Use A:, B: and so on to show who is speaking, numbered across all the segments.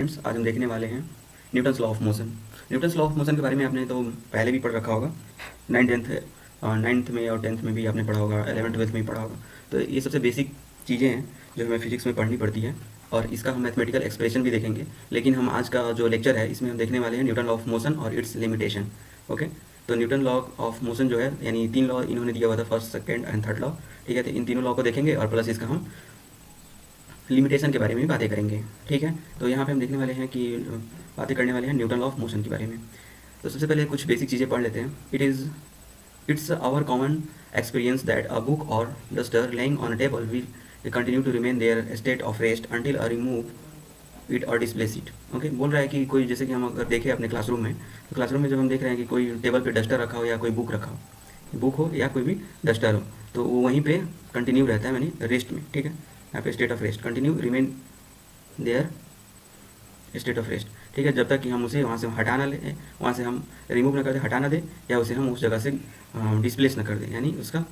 A: आज हम देखने वाले हैं Newton's law of motion. Newton's law of motion के बारे में आपने तो पहले भी पढ़ रखा होगा, नाइन्थ में और 10th में भी आपने पढ़ा होगा, 11th 12th में भी पढ़ा होगा। तो ये सबसे बेसिक चीज़ें हैं जो हमें फिजिक्स में पढ़नी पड़ती है, और इसका हम मैथमेटिकल एक्सप्रेशन भी देखेंगे। लेकिन हम आज का जो लेक्चर है इसमें हम देखने वाले हैं न्यूटन लॉ ऑफ मोशन और इट्स लिमिटेशन। ओके, तो न्यूटन लॉ ऑफ मोशन जो है, यानी 3 लॉ इन्होंने दिया हुआ था, first, second and third law. ठीक है, तो इन तीनों लॉ को देखेंगे और प्लस इसका हम लिमिटेशन के बारे में भी बातें करेंगे। ठीक है, तो यहाँ पे हम देखने वाले हैं कि बातें करने वाले हैं न्यूटन लॉ ऑफ मोशन के बारे में। तो सबसे पहले कुछ बेसिक चीज़ें पढ़ लेते हैं। It's our common experience that a book और duster laying on a table will continue to remain their state of rest until I remove it और डिस्प्लेस इट। ओके, बोल रहा है कि कोई, जैसे कि हम अगर देखें अपने क्लासरूम में, तो क्लासरूम में जब हम देख रहे हैं कि कोई टेबल पे डस्टर रखा हो या कोई बुक रखा हो, बुक हो या कोई भी डस्टर हो, तो वो वहीं पे कंटिन्यू रहता है, यानी रेस्ट में। ठीक है, यहाँ पे state of rest, continue remain there state of rest. ठीक है, जब तक कि हम उसे वहाँ से हटा ना लें, वहाँ से हम रिमूव ना कर दें, हटा ना दें, या उसे हम उस जगह से डिस्प्लेस ना कर दें, यानी उसका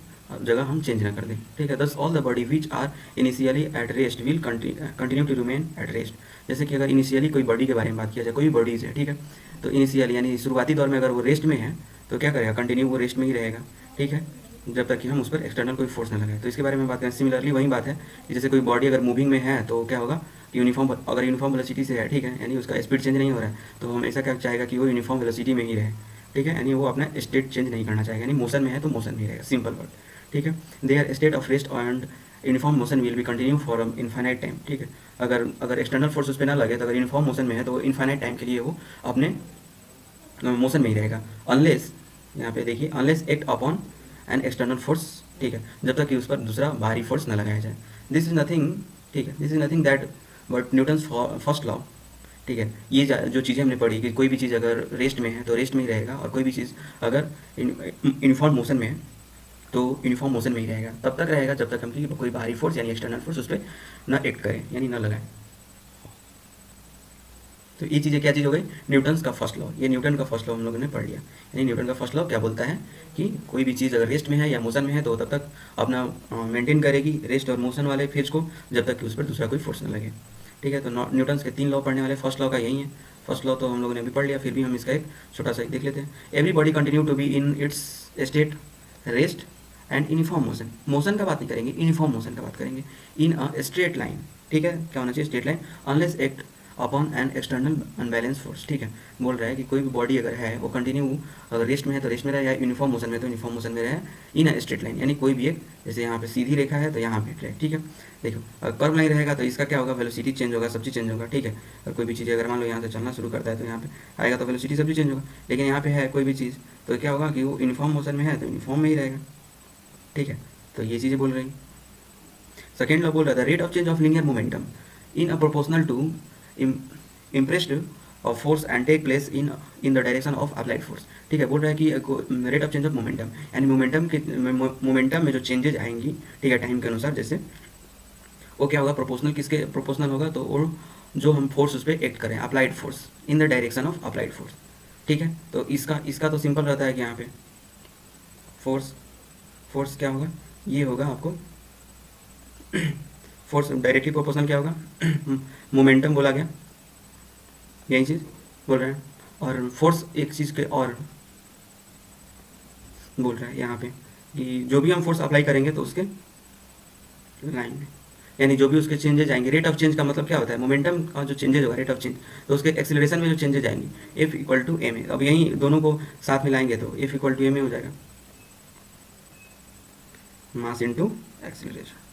A: जगह हम चेंज ना कर दें। ठीक है, thus all the body which are initially at rest will continue to remain at rest. जैसे कि अगर इनिशियली कोई बॉडी के बारे में बात किया जाए, कोई भी बॉडीज़ है, ठीक है, तो इनिशियली यानी शुरुआती दौर में अगर वो रेस्ट में है तो क्या करेगा, कंटिन्यू वो रेस्ट में ही रहेगा। ठीक है, जब तक कि हम उस पर एक्सटर्नल कोई फोर्स ना लगाए। तो इसके बारे में बात करें, सिमिलरली वही बात है कि जैसे कोई बॉडी अगर मूविंग में है तो क्या होगा, यूनिफॉर्म, अगर यूनिफॉर्म वेलोसिटी से है, ठीक है, यानी उसका स्पीड चेंज नहीं हो रहा है, तो हम ऐसा क्या चाहेगा कि वो यूनिफॉर्म वेलोसिटी में ही रहे। ठीक है, यानी वो अपना स्टेट चेंज नहीं करना चाहेगा, यानी मोशन में है तो मोशन में ही रहेगा, सिंपल वर्ड। ठीक है, there state of rest and uniform motion will be continue for infinite time. ठीक है, अगर एक्सटर्नल फोर्स उस पर ना लगे, तो अगर यूनिफॉर्म मोशन में है तो इनफाइनाइट टाइम के लिए वो अपने मोशन में ही रहेगा, अनलेस, यहाँ पे देखिए, unless act upon an external force. ठीक है, जब तक कि उस पर दूसरा बाहरी फोर्स न लगाया जाए। दिस इज नथिंग, ठीक है, this is nothing that but Newton's first law. ठीक है, ये जो चीज़ें हमने पढ़ी कि कोई भी चीज़ अगर रेस्ट में है तो रेस्ट में ही रहेगा, और कोई भी चीज़ अगर यूनिफॉर्म मोशन में है तो यूनिफॉर्म मोशन में ही रहेगा। तब तक रहेगा जब तक हम कि कोई बाहरी फोर्स यानी एक्सटर्नल फोर्स उस पर ना एक्ट करें, यानी ना लगाएं। तो ये चीज़ें क्या चीज़ हो गई, न्यूटन्स का फर्स्ट लॉ। ये न्यूटन का फर्स्ट लॉ हम लोगों ने पढ़ लिया। यानी न्यूटन का फर्स्ट लॉ क्या बोलता है कि कोई भी चीज़ अगर रेस्ट में है या मोशन में है तो तब तक अपना मेंटेन करेगी रेस्ट और मोशन वाले फेज को, जब तक कि उस पर दूसरा कोई फोर्स न लगे। ठीक है, तो न्यूटन्स के 3 लॉ पढ़ने वाले, फर्स्ट लॉ का यही है। फर्स्ट लॉ तो हम लोगों ने अभी पढ़ लिया, फिर भी हम इसका एक छोटा सा देख लेते हैं। Every body continue to be in its state rest and uniform motion. Motion का बात नहीं करेंगे, यूनिफॉर्म मोशन का बात करेंगे, इन अ स्ट्रेट लाइन। ठीक है, क्या होना चाहिए, straight line, unless act upon an external unbalance force. ठीक है, बोल रहा है कि कोई भी बॉडी अगर है वो कंटिन्यू अगर रेस्ट में है तो रेस्ट में रहे, या यूनिफॉर्म मोशन में तो यूनिफॉर्म मोशन में रहे, इन अ स्ट्रेट लाइन, यानी कोई भी एक, जैसे यहाँ पे सीधी रेखा है तो यहाँ पे रहे। ठीक है, देखो अगर कर्व लाइन रहेगा तो इसका क्या होगा, वेलोसिटी चेंज होगा, सब चीज़ चेंज होगा। ठीक है, और कोई भी चीज़ अगर मान लो यहाँ से चलना शुरू करता है तो यहाँ पे आएगा तो वेलोसिटी सब चीज़ चेंज होगा। लेकिन यहाँ पे है कोई भी चीज़ तो क्या होगा कि वो यूनिफॉर्म मोशन में है तो यूनिफॉर्म में ही रहेगा। ठीक है, तो ये चीज़ें बोल रही। सेकेंड लॉ बोल रहा था, rate of change of linear momentum in a proportional to impressed of force and take place in the direction of applied force. ठीक है, बोल रहा है कि rate of change of momentum, यानी मोमेंटम में जो चेंजेज आएंगी, ठीक है, टाइम के अनुसार, जैसे वो क्या होगा, प्रोपोर्शनल, किसके प्रोपोर्शनल होगा, तो वो जो हम फोर्स उस पर एक्ट करें, applied force, in the direction of applied force. ठीक है, तो इसका तो सिंपल रहता है कि यहाँ पे फोर्स क्या होगा, ये होगा आपको फोर्स डायरेक्टली प्रोपोर्शनल क्या होगा मोमेंटम बोला गया, यही चीज़ बोल रहे हैं। और फोर्स एक चीज़ के और बोल रहा है यहाँ पे कि जो भी हम फोर्स अप्लाई करेंगे तो उसके लाइन में, यानी जो भी उसके चेंजेज आएंगे, रेट ऑफ चेंज का मतलब क्या होता है, मोमेंटम का जो चेंजेज होगा, रेट ऑफ चेंज, तो उसके एक्सेलरेशन में जो चेंजेज आएंगे, F equal to m a. अब यही दोनों को साथ में लाएंगे तो F equal to m a हो जाएगा, मास इंटू एक्सेलरेशन।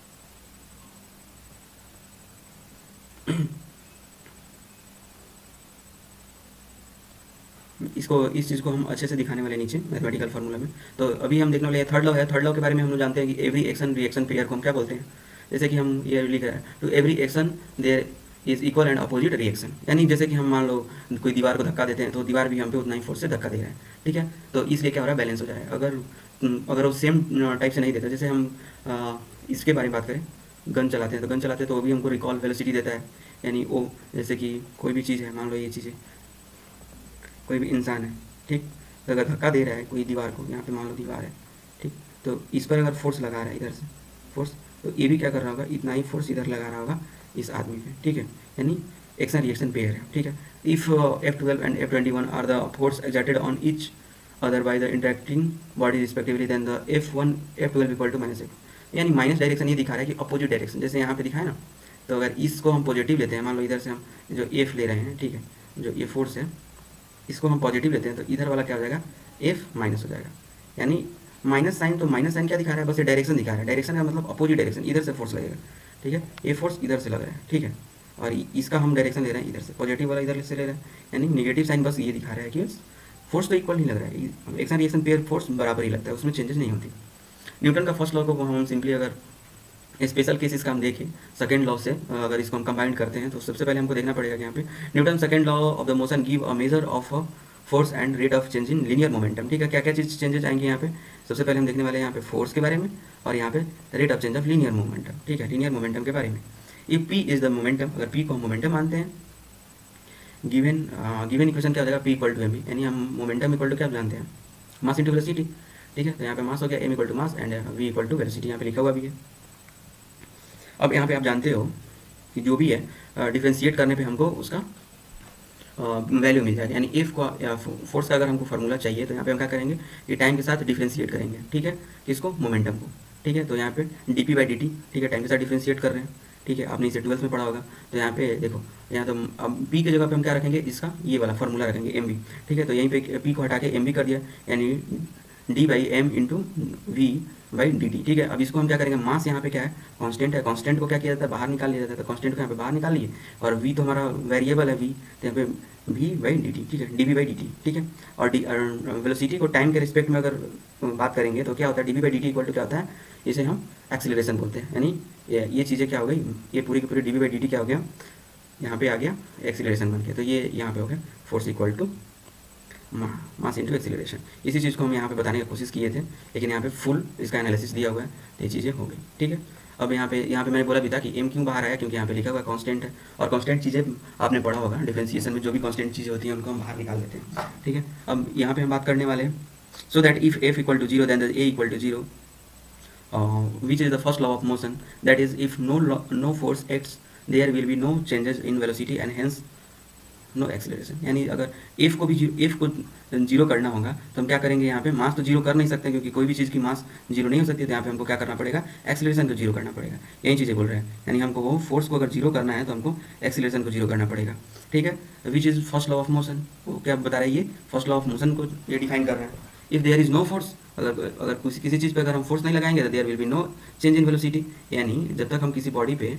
A: इस चीज़ को हम अच्छे से दिखाने वाले नीचे मैथमेटिकल फार्मूला में। तो अभी हम देखने वाले थर्ड लॉ है। थर्ड लॉ के बारे में हम लोग जानते हैं कि एवरी एक्शन रिएक्शन पेयर को हम क्या बोलते हैं, जैसे कि हम ये लिख रहे हैं, to every action there is equal and opposite reaction. यानी जैसे कि हम मान लो कोई दीवार को धक्का देते हैं तो दीवार भी हम पे उतना ही फोर्स से धक्का दे रहा है। ठीक है, तो इसलिए क्या हो रहा है, बैलेंस हो जा रहा है। अगर वो सेम टाइप से नहीं देता, जैसे हम इसके बारे में बात करें, गन चलाते हैं तो वो भी हमको रिकॉल वेलोसिटी देता है, यानी वो जैसे कि कोई भी चीज़ है, मान लो ये चीज़ें, कोई भी इंसान है, ठीक, तो अगर धक्का दे रहा है कोई दीवार को, यहाँ पे मान लो दीवार है, ठीक, तो इस पर अगर फोर्स लगा रहा है इधर से फोर्स, तो ये भी क्या कर रहा होगा, इतना ही फोर्स इधर लगा रहा होगा इस आदमी पे। ठीक है, यानी एक्शन रिएक्शन पेयर है, ठीक है। If F12 and F21 are the force exerted on each other by the interacting body respectively, then the F1 F12 equal to -F, यानी माइनस डायरेक्शन ये दिखा रहा है कि अपोजिट डायरेक्शन, जैसे यहाँ पे दिखा है ना। तो अगर इसको हम पॉजिटिव लेते हैं, मान लो इधर से हम जो F ले रहे हैं, ठीक है, जो ये फोर्स है इसको हम पॉजिटिव लेते हैं, तो इधर वाला क्या हो जाएगा, F माइनस हो जाएगा। यानी माइनस साइन, तो माइनस साइन क्या दिखा रहा है, बस ये डायरेक्शन दिखा रहा है। डायरेक्शन का मतलब अपोजिट डायरेक्शन, इधर से फोर्स लगेगा, ठीक है। ये फोर्स इधर से लग रहा है, ठीक है, और इसका हम डायरेक्शन ले रहे हैं इधर से, पॉजिटिव वाला इधर से ले रहे हैं। यानी नेगेटिव साइन बस ये दिखा रहा है कि फोर्स तो इक्वल नहीं लग रहा है, एक्शन रिएक्शन पेयर फोर्स बराबर ही लगता है, उसमें चेंजेस नहीं होती। न्यूटन का फर्स्ट लॉ को हम सिंपली अगर स्पेशल केसेस का हम देखें सेकंड लॉ से, अगर इसको हम कंबाइन करते हैं, तो सबसे पहले हमको देखना पड़ेगा कि यहाँ पे Newton second law of the motion give a measure of force and rate of change in linear momentum, ठीक है। क्या क्या चीज़ चेंजेस आएंगे यहाँ पे, सबसे पहले हम देखने वाले हैं यहाँ पे फोर्स के बारे में, और यहाँ पे rate of change of linear momentum, ठीक है, लीनियर मोमेंटम के बारे में। If P is the momentum, अगर P को हम मोमेंटम मानते हैं, गिवन इक्वेशन क्या हो जाएगा, P इक्वल टू एम, यानी हम मोमेंटम इक्वल टू क्या जानते हैं, मास इंटू वेलोसिटी, ठीक है। तो यहाँ पे मास हो गया, m equal to mass and v equal to velocity, यहाँ पे लिखा हुआ भी है। अब यहाँ पे आप जानते हो कि जो भी है डिफ्रेंशिएट करने पे हमको उसका वैल्यू मिल जाएगा, यानी एफ को फोर्स का अगर हमको फार्मूला चाहिए, तो यहाँ पे हम क्या करेंगे, ये टाइम के साथ डिफ्रेंशिएट करेंगे, ठीक है, किसको, मोमेंटम को, ठीक है। तो यहाँ पे डी बाई डी टी, ठीक है, टाइम के साथ डिफ्रेंशिएट कर रहे हैं, ठीक है, आपने इसे 12th में पढ़ा होगा। तो यहाँ पे देखो, यहाँ तो अब पी की जगह पे हम क्या रखेंगे, इसका ये वाला फार्मूला रखेंगे एम बी, ठीक है। तो यहीं पे पी को हटा के एम बी कर दिया, यानी d by m into v by d t, ठीक है। अब इसको हम क्या करेंगे, मास यहाँ पे क्या है, कांस्टेंट है, कांस्टेंट को क्या किया जाता है, बाहर निकाल लिया जाता है, तो कांस्टेंट को यहाँ पे बाहर निकाल लिए, और वी तो हमारा वेरिएबल है वी, तो यहाँ पे वी बाई डी टी, ठीक है, d v by d t, ठीक है। और वेलोसिटी को टाइम के रिस्पेक्ट में अगर बात करेंगे तो क्या होता है, d v by d t equal to क्या होता है, इसे हम एक्सीलरेशन बोलते हैं। यानी ये चीज़ें क्या हो गई, ये पूरी की पूरी d v by d t क्या हो गया, यहाँ पे आ गया एक्सीलरेशन बन के, तो ये यहाँ पे हो गया force equal to mass into acceleration. इसी चीज़ को हम यहाँ पे बताने की कोशिश किए थे, लेकिन यहाँ पे फुल इसका एनालिसिस दिया हुआ है, तो ये चीज़ें हो गई, ठीक है। अब यहाँ पे मैंने बोला भी था कि एम क्यों बाहर आया, क्योंकि यहाँ पे लिखा हुआ कांस्टेंट है, और कांस्टेंट चीज़ें आपने पढ़ा होगा डिफरेंशिएशन में, जो भी कांस्टेंट चीज़ें होती हैं उनको हम बाहर निकाल देते हैं, ठीक है। अब यहाँ पे हम बात करने वाले हैं, so that if f equal to zero then a equal to zero, which is the first law of motion, that is if no force acts, there will be no changes in velocity and hence no acceleration. यानी अगर F को zero करना होगा, तो हम क्या करेंगे, यहाँ पे मास तो जीरो कर नहीं सकते, क्योंकि कोई भी चीज़ की मास जीरो नहीं हो सकती, तो यहाँ पे हमको क्या करना पड़ेगा, एक्सीलरेशन को जीरो करना पड़ेगा। यही चीज़ें बोल रहे हैं, यानी हमको वो फोर्स को अगर जीरो करना है, तो हमको एक्सीलरेशन को जीरो करना पड़ेगा, ठीक है। Which is first law of motion, वो क्या बता रहा है, ये फर्स्ट लॉ ऑफ मोशन को ये डिफाइन कर रहा है। If there is no force, अगर किसी चीज़ पे अगर हम फोर्स नहीं लगाएंगे, तो there will be no change in velocity, यानी जब तक हम किसी बॉडी पे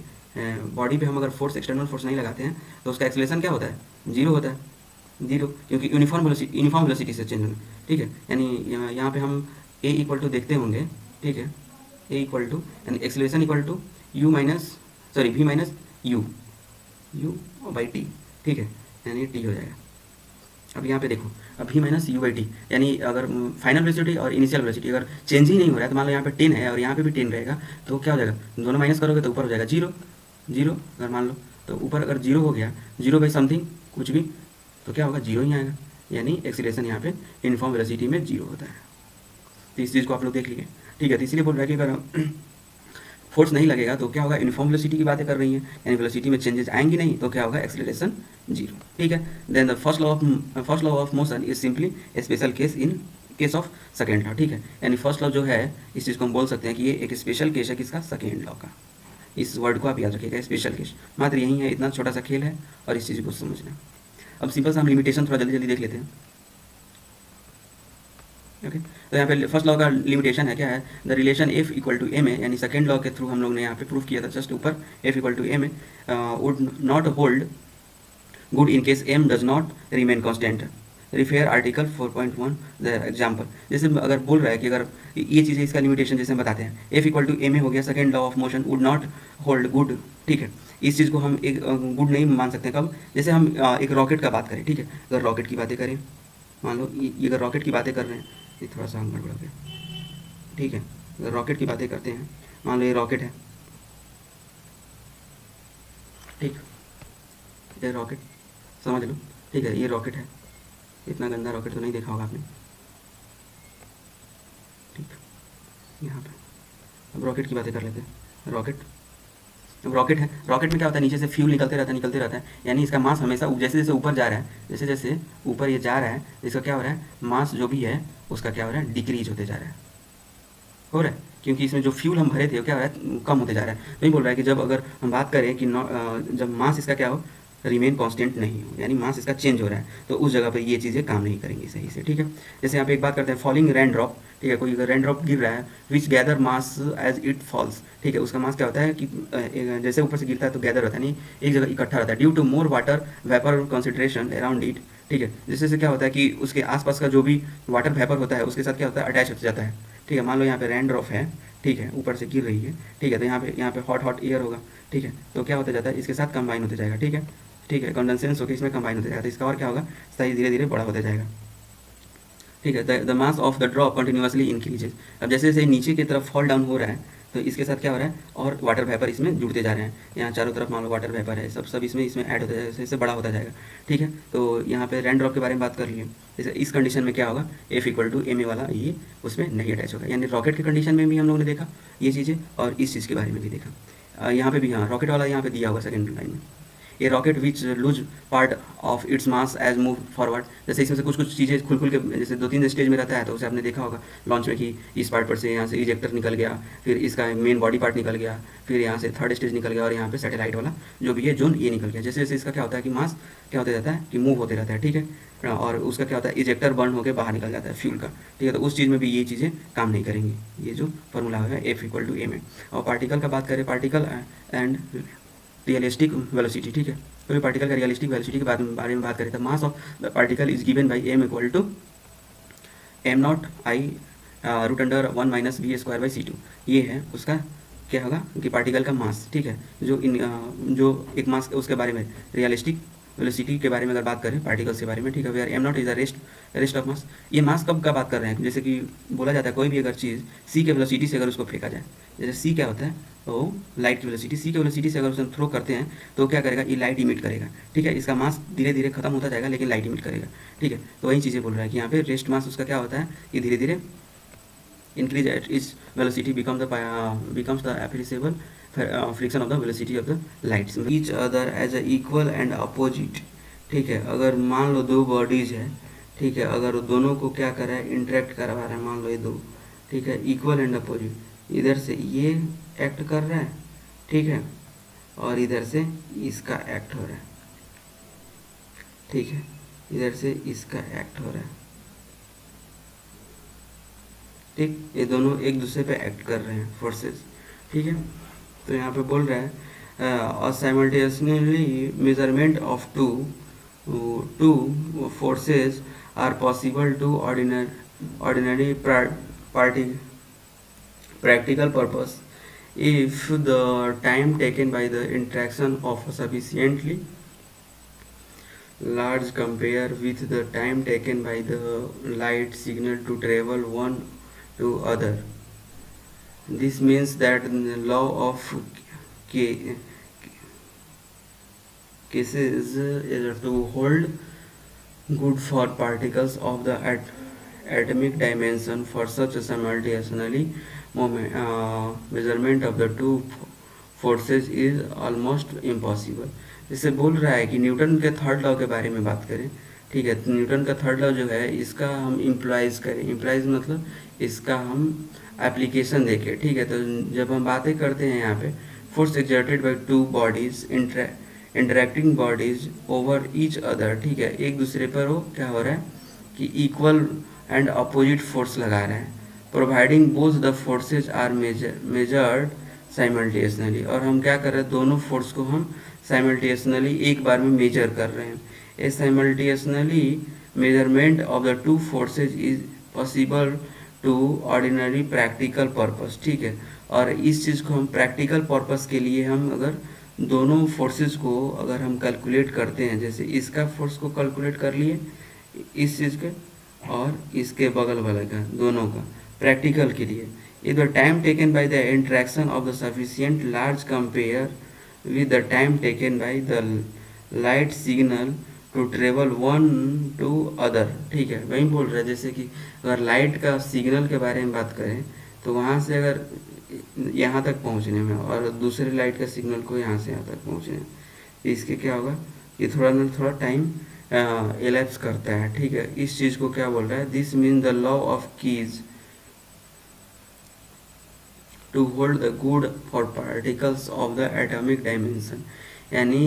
A: हम अगर फोर्स, एक्सटर्नल फोर्स नहीं लगाते हैं, तो उसका एक्सीलरेशन क्या होता है, जीरो होता है, जीरो, क्योंकि यूनिफॉर्म वेलोसिटी से चेंज होना, ठीक है। यानी यहाँ पे हम ए इक्वल टू देखते होंगे, ठीक है, ए इक्वल टू यानी acceleration equal to v minus u by t, ठीक है, यानी टी हो जाएगा। अब यहाँ पे देखो, अब v minus u by t, यानी अगर फाइनल वेलोसिटी और इनिशियल वेलोसिटी अगर चेंज ही नहीं हो रहा है, तो मान लो यहाँ पे 10 है और यहाँ पे भी 10 रहेगा, तो क्या हो जाएगा, दोनों माइनस करोगे तो ऊपर हो जाएगा जीरो, अगर मान लो तो ऊपर अगर जीरो हो गया, जीरो बाई समथिंग कुछ भी, तो क्या होगा, जीरो ही आएगा, यानी एक्सीलरेशन यहाँ पे यूनिफॉर्म वेलोसिटी में जीरो होता है। तो इस चीज़ को आप लोग देख लीजिए, ठीक है। तो इसलिए बोल रहा है कि अगर फोर्स नहीं लगेगा तो क्या होगा, यूनिफॉर्म वेलोसिटी की बातें कर रही हैं, यानी वेलोसिटी में चेंजेस आएंगी नहीं, तो क्या होगा, एक्सीलरेशन जीरो, ठीक है। Then the first law of motion is simply a special case in case of second law, ठीक है। यानी फर्स्ट लॉ जो है, इस चीज़ को हम बोल सकते हैं कि ये एक स्पेशल केस है, किसका, सेकेंड लॉ का। इस वर्ड को आप याद रखिएगा, स्पेशल केस, मात्र यही है, इतना छोटा सा खेल है, और इस चीज़ को समझना। अब सिंपल सा हम लिमिटेशन थोड़ा जल्दी देख लेते हैं, ओके। तो यहाँ पे फर्स्ट लॉ का लिमिटेशन है, क्या है, the relation f equal to m है, यानी सेकेंड लॉ के थ्रू हम लोग ने यहाँ पे प्रूफ किया था जस्ट ऊपर, एफ इक्वल टू एम है, would not hold good in case m does not remain constant, refer article 4.1 the example. जैसे अगर बोल रहा है कि अगर ये चीज़ें, इसका लिमिटेशन जैसे हम बताते हैं, f equal to m a हो गया, second law of motion would not hold good, ठीक है। इस चीज़ को हम एक गुड नहीं मान सकते कब, जैसे हम एक रॉकेट का बात करें, ठीक है, अगर रॉकेट की बातें करें, मान लो ये अगर रॉकेट की बातें कर रहे हैं, ये थोड़ा सा हम गड़बड़ हो गया, ठीक है, अगर रॉकेट की बातें करते हैं, मान लो ये रॉकेट है, ठीक, ये रॉकेट समझ लो, ठीक है, ये रॉकेट है, इतना गंदा रॉकेट तो नहीं देखा होगा आपने, ठीक, यहाँ पे अब रॉकेट की बातें कर लेते हैं। रॉकेट रॉकेट है, रॉकेट में क्या होता है, नीचे से फ्यूल निकलते रहता है, यानी इसका मास हमेशा जैसे जैसे ऊपर जा रहा है, जैसे जैसे ऊपर ये जा रहा है, इसका क्या हो रहा है, मास जो भी है उसका क्या हो रहा है, डिक्रीज होते जा रहा है, क्योंकि इसमें जो फ्यूल हम भरे थे वो क्या हो रहा है, कम होते जा रहा है। तो ये बोल रहा है कि जब अगर हम बात करें कि जब मास इसका क्या हो, रिमेन कांस्टेंट नहीं हो, यानी मास इसका चेंज हो रहा है, तो उस जगह पर ये चीज़ें काम नहीं करेंगी सही से, ठीक है। जैसे यहाँ पे एक बात करते हैं, फॉलिंग रेन ड्रॉप, ठीक है, कोई अगर रेन ड्रॉप गिर रहा है, which gather mass as it falls, ठीक है, उसका मास क्या होता है कि जैसे ऊपर से गिरता है तो गैदर होता है, नहीं एक जगह इकट्ठा रहता है, due to more water vapour concentration around it, ठीक है। जिससे क्या होता है कि उसके आसपास का जो भी वाटर वेपर होता है उसके साथ क्या होता है, अटैच हो जाता है, ठीक है। मान लो यहाँ पे रेन ड्रॉप है, ठीक है, ऊपर से गिर रही है, ठीक है, तो यहाँ पे हॉट एयर होगा, ठीक है, तो क्या होता जाता है, इसके साथ कंबाइन होते जाएगा, ठीक है, कंडेंसेंस होकर इसमें कंबाइन होते जाएगा, तो इसका और क्या होगा, साइज धीरे धीरे बड़ा होता जाएगा, ठीक है। The mass of the drop continuously increases, अब जैसे जैसे नीचे की तरफ फॉल डाउन हो रहा है तो इसके साथ क्या हो रहा है, और वाटर वेपर इसमें जुड़ते जा रहे हैं, यहाँ चारों तरफ मान लो वाटर वेपर है, सब इसमें ऐड होता जाएगा, इससे बड़ा होता जाएगा, ठीक है। तो यहाँ पे रेन ड्रॉप के बारे में बात कर लिए, जैसे इस कंडीशन में क्या होगा, F = ma वाला ये उसमें नहीं अटैच होगा, यानी रॉकेट के कंडीशन में भी हम लोगों ने देखा ये चीज़ें, और इस चीज़ के बारे में भी देखा। यहाँ पे भी हाँ रॉकेट वाला यहाँ पे दिया होगा सेकेंड लाइन में, a rocket which lose part of its mass as move forward, जैसे इसमें से कुछ चीज़ें खुल के जैसे 2-3 स्टेज में रहता है, तो उसे आपने देखा होगा लॉन्च में कि इस पार्ट पर से यहाँ से इजेक्टर निकल गया, फिर इसका मेन बॉडी पार्ट निकल गया, फिर यहाँ से थर्ड स्टेज निकल गया, और यहाँ पे सैटेलाइट वाला जो भी है जोन ये निकल गया। जैसे जैसे इसका क्या होता है कि मास क्या होता जाता है कि मूव होते रहता है, ठीक है, और उसका क्या होता है, इजेक्टर बर्न होकर बाहर निकल जाता है फ्यूल का, ठीक है। तो उस चीज़ में भी ये चीज़ें काम नहीं करेंगी, ये जो फॉर्मूला है F = ma। और पार्टिकल का बात करें, पार्टिकल एंड रियलिस्टिक वेलोसिटी, ठीक है, तो पार्टिकल का रियलिस्टिक वेलोसिटी के बारे में बात करें तो mass of the particle is given by m = m0 I √1 - v²/c², ये है उसका क्या होगा कि पार्टिकल का मास, ठीक है, जो एक मास उसके बारे में रियलिस्टिक वेलोसिटी के बारे में अगर बात करें पार्टिकल्स के बारे में, ठीक है, where m0 is the rest of mass. ये मास कब का बात कर रहे हैं, जैसे कि बोला जाता है कोई भी अगर चीज़ c के वेलोसिटी से अगर उसको फेंका जाए, जैसे c क्या होता है, तो लाइट की वेलोसिटी, c की वेलोसिटी से अगर उसे थ्रो करते हैं तो क्या करेगा, ये लाइट इमिट करेगा, ठीक है, इसका मास धीरे धीरे खत्म होता जाएगा लेकिन लाइट इमिट करेगा, ठीक है। तो वही चीज़ें बोल रहा है कि यहाँ पे रेस्ट मास उसका क्या होता है कि धीरे धीरे increase at its velocity becomes the appreciable friction of the velocity of the lights each other as a equal and opposite, ठीक है। अगर मान लो दो बॉडीज है, ठीक है, अगर दोनों को क्या कर रहा है, इंटरेक्ट करवा रहा है, मान लो ये दो, ठीक है, इक्वल एंड अपोजिट, इधर से ये एक्ट कर रहा है, ठीक है, और इधर से इसका एक्ट हो रहा है, ठीक है, इधर से इसका एक्ट हो रहा है, ठीक, ये दोनों एक दूसरे पे एक्ट कर रहे हैं फोर्सेस, ठीक है। तो यहाँ पे बोल रहा है simultaneously measurement of two forces are possible to ordinary practical purpose if the time taken by the interaction of a sufficiently large compare with the time taken by the light signal to travel one to other. This means that the law of cases is to hold good for particles of the atomic dimension for such a simultaneously measurement of the two forces is almost impossible। इससे बोल रहा है कि Newton के third law के बारे में बात करें, ठीक है, तो न्यूटन का थर्ड लॉ जो है इसका हम इम्प्लाइज करें, इम्प्लाइज मतलब इसका हम एप्लीकेशन देखें, ठीक है। तो जब हम बातें करते हैं यहाँ पे force exerted by two bodies interacting bodies over each other, ठीक है, एक दूसरे पर वो क्या हो रहा है कि इक्वल एंड अपोजिट फोर्स लगा रहा है, providing both the forces are measured simultaneously, और हम क्या कर रहे हैं, दोनों फोर्स को हम साइमल्टेनियसली एक बार में मेजर कर रहे हैं। A simultaneously measurement of the two forces is possible to ordinary practical purpose, ठीक है, और इस चीज़ को हम प्रैक्टिकल पर्पस के लिए हम अगर दोनों फोर्सेस को अगर हम कैलकुलेट करते हैं, जैसे इसका फोर्स को कैलकुलेट कर लिए इस चीज़ के और इसके बगल वाले का, दोनों का प्रैक्टिकल के लिए, if the time taken by the interaction of the sufficient large compare with the time taken by the light signal to travel one to other, ठीक है, वही बोल रहा है जैसे कि अगर लाइट का सिग्नल के बारे में बात करें तो वहाँ से अगर यहाँ तक पहुँचने में, और दूसरे लाइट का सिग्नल को यहाँ से यहाँ तक पहुँचने में। इसके क्या होगा, ये थोड़ा ना थोड़ा टाइम एलैप्स करता है, ठीक है। इस चीज़ को क्या बोल रहा है, this mean the law of ceases to hold the good for particles of the atomic dimension. यानी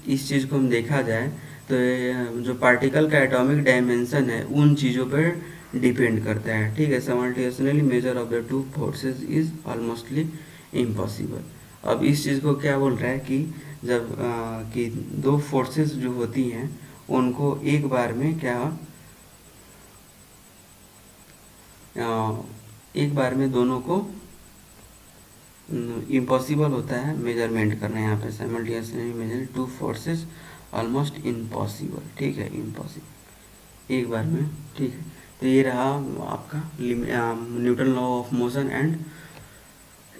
A: इस चीज़ को हम देखा जाए तो जो पार्टिकल का एटॉमिक डायमेंशन है उन चीज़ों पर डिपेंड करता है, ठीक है। Simultaneously measure of the two forces is almostly impossible. अब इस चीज़ को क्या बोल रहा है कि जब कि दो फोर्सेस जो होती हैं उनको एक बार में क्या एक बार में दोनों को इम्पॉसिबल होता है मेजरमेंट करना। यहाँ पे simultaneously measure two forces almost impossible, ठीक है, इम्पॉसिबल एक बार में, ठीक है। तो ये रहा आपका Newton law of motion and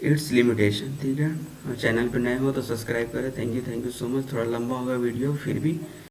A: it's limitation, ठीक है। चैनल पे नए हो तो सब्सक्राइब करें। Thank you so much. थोड़ा लंबा होगा वीडियो फिर भी